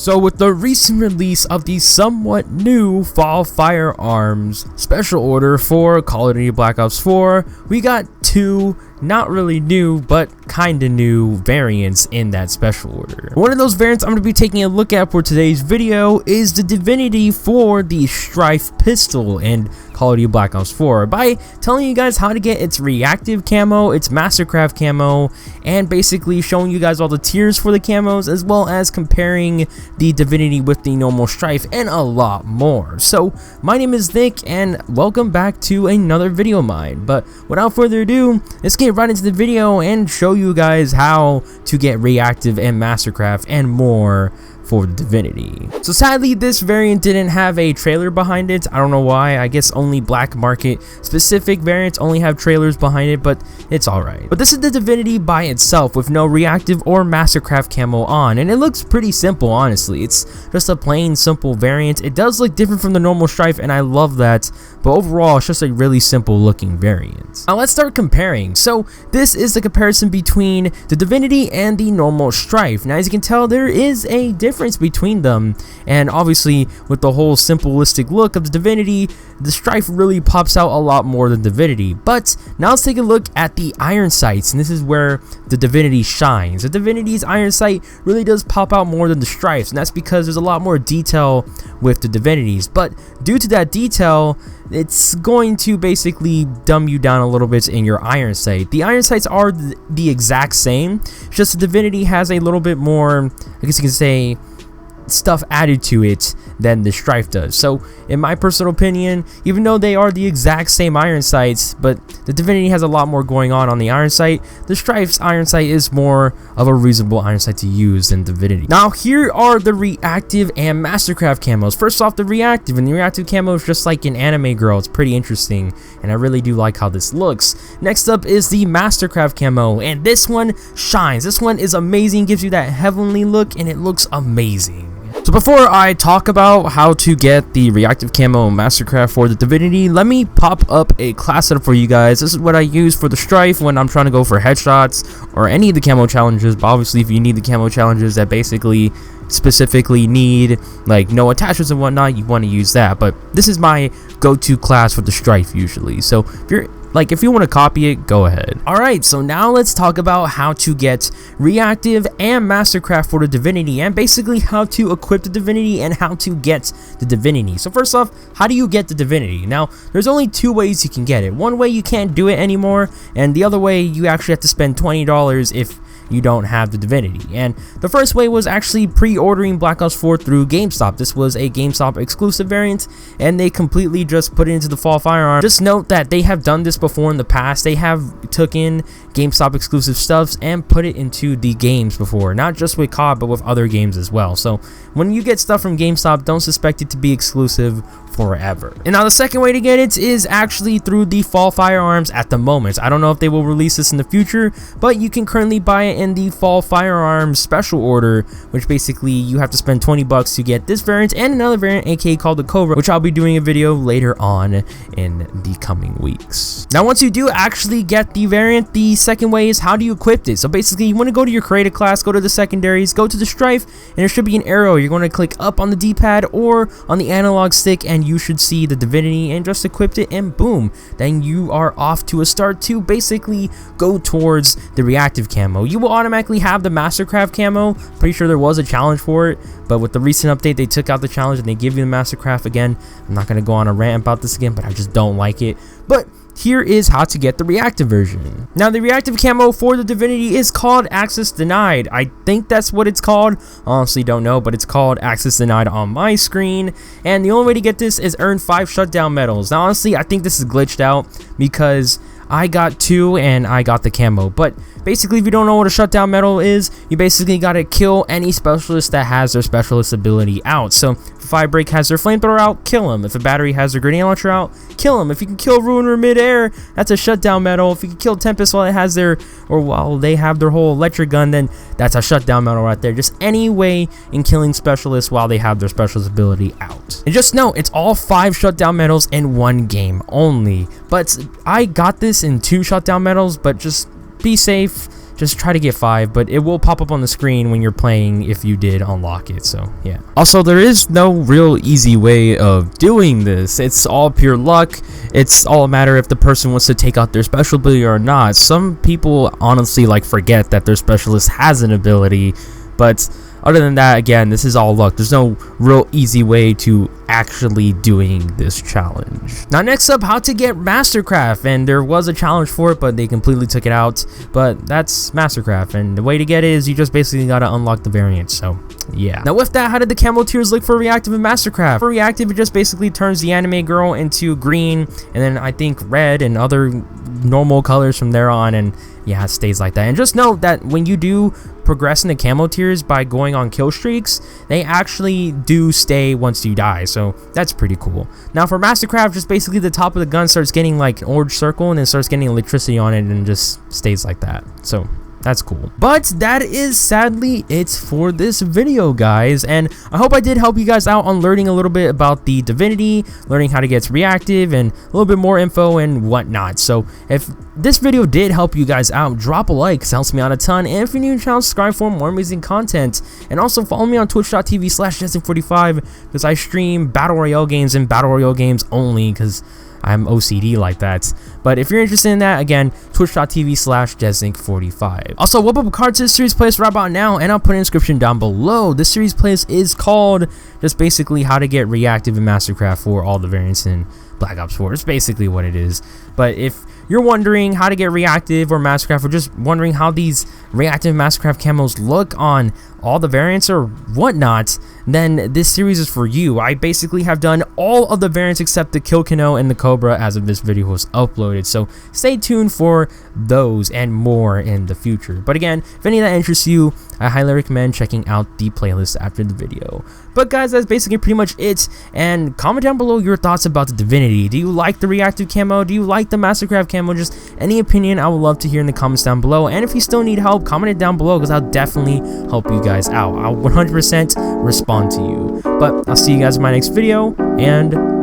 So with the recent release of the somewhat new Fall Firearms special order for Call of Duty Black Ops 4, we got two not really new but kinda new variants in that special order. One of those variants I'm going to be taking a look at for today's video is the Divinity for the STRIFE pistol and Call of Duty Black Ops 4 by telling you guys how to get its Reactive Camo, its Mastercraft Camo, and basically showing you guys all the tiers for the camos, as well as comparing the Divinity with the normal STRIFE and a lot more. So my name is Nick and welcome back to another video of mine, but without further ado, let's get right into the video and show you guys how to get Reactive and Mastercraft and more for the Divinity. So sadly, this variant didn't have a trailer behind it. I don't know why. I guess only black market specific variants only have trailers behind it, but it's alright. But this is the Divinity by itself with no Reactive or Mastercraft Camo on, and it looks pretty simple, honestly. It's just a plain simple variant. It does look different from the normal STRIFE, and I love that, but overall it's just a really simple looking variant. Now let's start comparing. So this is the comparison between the Divinity and the normal STRIFE. Now as you can tell, there is a difference between them, and obviously with the whole simplistic look of the Divinity, the STRIFE really pops out a lot more than Divinity. But now let's take a look at the iron sights, and this is where the Divinity shines. The Divinity's iron sight really does pop out more than the STRIFE's, and that's because there's a lot more detail with the Divinities, but due to that detail, it's going to basically dumb you down a little bit in your iron sight. The iron sights are the exact same, just the Divinity has a little bit more, I guess you can say, stuff added to it than the STRIFE does. So in my personal opinion, even though they are the exact same iron sights, but the Divinity has a lot more going on the iron sight, the STRIFE's iron sight is more of a reasonable iron sight to use than Divinity. Now here are the Reactive and Mastercraft camos. First off, the Reactive, and the Reactive camo is just like an anime girl. It's pretty interesting, and I really do like how this looks. Next up is the Mastercraft camo, and this one shines. This one is amazing, gives you that heavenly look, and it looks amazing. So before I talk about how to get the Reactive Camo Mastercraft for the Divinity, let me pop up a class setup for you guys. This is what I use for the STRIFE when I'm trying to go for headshots or any of the camo challenges, but obviously if you need the camo challenges that basically specifically need like no attachments and whatnot, you want to use that. But this is my go-to class for the STRIFE usually, so if you want to copy it, go ahead. Alright, so now let's talk about how to get Reactive and Mastercraft for the Divinity, and basically how to equip the Divinity and how to get the Divinity. So first off, how do you get the Divinity? Now, there's only two ways you can get it. One way you can't do it anymore, and the other way you actually have to spend $20 if you don't have the Divinity. And the first way was actually pre-ordering Black Ops 4 through GameStop. This was a GameStop exclusive variant, and they completely just put it into the Fall Firearm. Just note that they have done this before in the past. They have took in GameStop exclusive stuffs and put it into the games before, not just with COD but with other games as well. So when you get stuff from GameStop, don't suspect it to be exclusive forever. And now the second way to get it is actually through the Fall Firearms at the moment. I don't know if they will release this in the future, but you can currently buy it in the Fall Firearms special order, which basically you have to spend $20 to get this variant and another variant, aka called the Cobra, which I'll be doing a video later on in the coming weeks. Now once you do actually get the variant, the second way is how do you equip it. So basically you want to go to your creative class, go to the secondaries, go to the STRIFE, and there should be an arrow. You're going to click up on the D-pad or on the analog stick, and you should see the Divinity and just equipped it, and boom, then you are off to a start to basically go towards the Reactive Camo. You will automatically have the Mastercraft Camo. Pretty sure there was a challenge for it, but with the recent update they took out the challenge and they give you the Mastercraft again. I'm not going to go on a rant about this again, but I just don't like it. But here is how to get the Reactive version. Now the Reactive Camo for the Divinity is called Access Denied. I think that's what it's called. Honestly don't know, but it's called Access Denied on my screen. And the only way to get this is earn 5 shutdown medals. Now honestly I think this is glitched out because I got 2 and I got the camo. But basically if you don't know what a shutdown medal is, you basically gotta kill any specialist that has their specialist ability out. So if Firebreak has their flamethrower out, kill him. If a battery has their grenade launcher out, kill him. If you can kill Ruiner mid-air, that's a shutdown medal. If you can kill Tempest while they have their whole electric gun, then that's a shutdown medal right there. Just any way in killing specialists while they have their specialist ability out. And just know, it's all 5 shutdown medals in one game only. But I got this in 2 shutdown medals, but just be safe. just try to get 5, but it will pop up on the screen when you're playing if you did unlock it, so yeah. Also, there is no real easy way of doing this. It's all pure luck. It's all a matter if the person wants to take out their special ability or not. Some people honestly like forget that their specialist has an ability, but other than that, again, this is all luck. There's no real easy way to actually doing this challenge. Now next up, how to get Mastercraft, and there was a challenge for it, but they completely took it out. But that's Mastercraft, and the way to get it is you just basically gotta unlock the variant. So yeah. Now with that, how did the camo tiers look for Reactive and Mastercraft? For Reactive, it just basically turns the anime girl into green, and then I think red and other normal colors from there on, and yeah, it stays like that. And just note that when you do progress in the camo tiers by going on kill streaks, they actually do stay once you die, so that's pretty cool. Now for Mastercraft, just basically the top of the gun starts getting like an orange circle and then starts getting electricity on it and just stays like that, so that's cool. But that is sadly it for this video, guys, and I hope I did help you guys out on learning a little bit about the Divinity, learning how to get reactive, and a little bit more info and whatnot. So if this video did help you guys out, drop a like, it helps me out a ton, and if you're new to the channel, subscribe for more amazing content, and also follow me on twitch.tv/DezNik45, because I stream Battle Royale games and Battle Royale games only, because I'm OCD like that. But if you're interested in that, again, twitch.tv/DezNik45. Also, what up card to this series playlist right about now, and I'll put an description down below. This series playlist is called just basically how to get Reactive and Mastercraft for all the variants in Black Ops 4. It's basically what it is. But if you're wondering how to get Reactive or Mastercraft, or just wondering how these Reactive Mastercraft camos look on all the variants or whatnot, then this series is for you. I basically have done all of the variants except the Kill Cano and the Cobra as of this video was uploaded, so stay tuned for those and more in the future. But again, if any of that interests you, I highly recommend checking out the playlist after the video. But guys, that's basically pretty much it, and comment down below your thoughts about the Divinity. Do you like the Reactive Camo? Do you like the Mastercraft Camo? Just any opinion I would love to hear in the comments down below, and if you still need help, comment it down below, because I'll definitely help you guys out. I'll 100% respond to you. But I'll see you guys in my next video, and